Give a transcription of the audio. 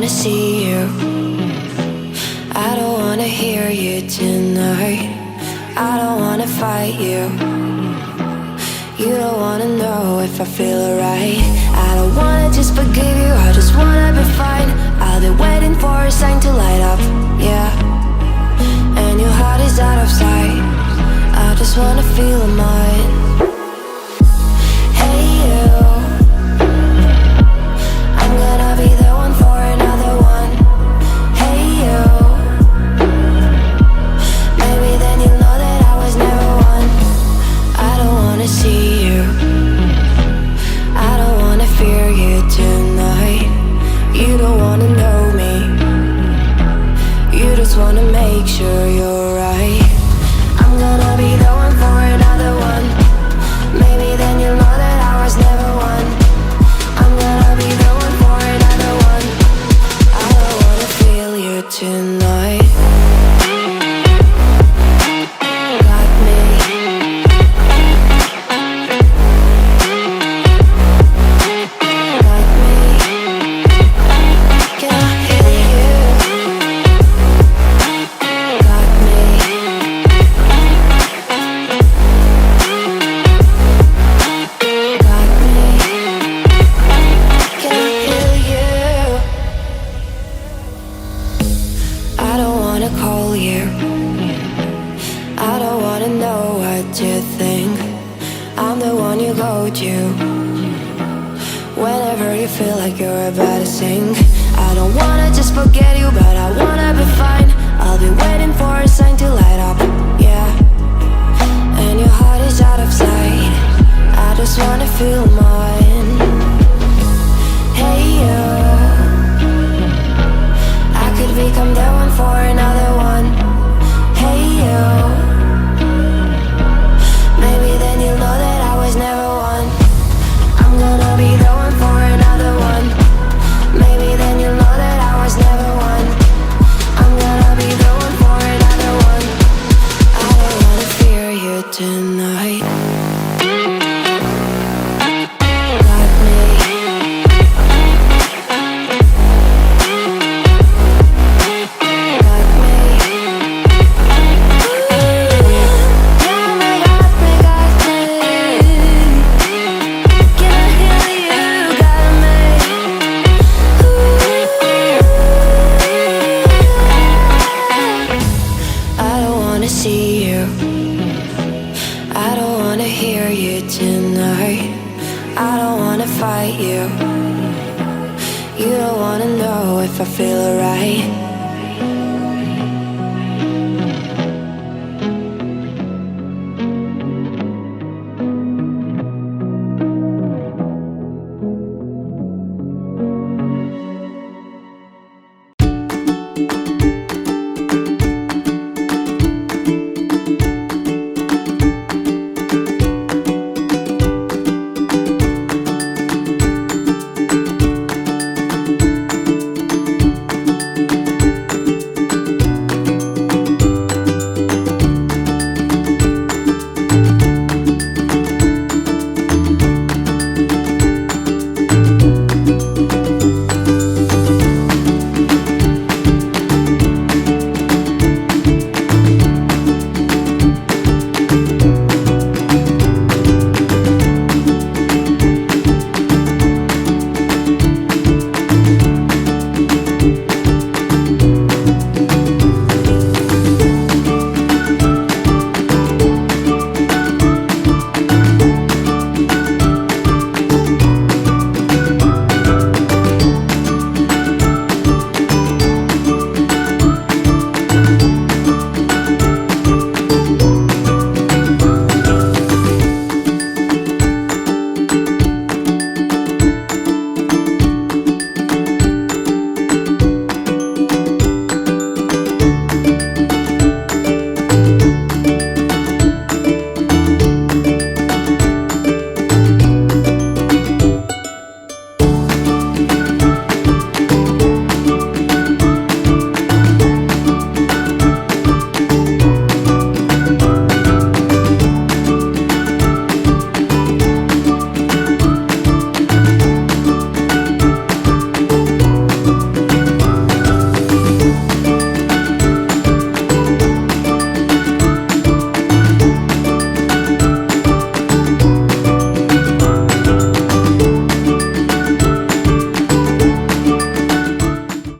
see you. I don't wanna hear you tonight. I don't wanna fight you. You don't wanna know if I feel alright. I don't wanna just forgive you, I just wanna be fine. I'll be waiting for a sign to light up, yeah. And your heart is out of sight. I just wanna feel mine. Hey you, I'm gonna be the one for another one. Hey you, maybe then you'll know that I was never one. I don't wanna see you, I don't wanna fear you tonight. You don't wanna know me, you just wanna make sure you're right. I'm gonna be the one for another one. Maybe then you'll know that I was never one. I'm gonna be the one for another one. I don't wanna feel you tonight. Got me. Got me. Can I hear you? Got me. Got me. Can I hear you? I don't wanna call you. I don't wanna know what you think. I'm the one you go to whenever you feel like you're about to sink. I don't wanna just forget you, but I wanna be fine. I'll be waiting for a sign to light up, yeah. And your heart is out of sight. I just wanna feel mine. Hey you, I could become the one for another one. Hey you, maybe then you'll know that I was never one. I'm gonna be the one for another one. Maybe then you'll know that I was never one. I'm gonna be the one for another one. I don't wanna fear you tonight. Got me. Got me. Got me, got me, got me. Can I hear you? Got me. I don't wanna see you, I don't wanna hear you tonight. I don't wanna fight you. You don't wanna know if I feel alright.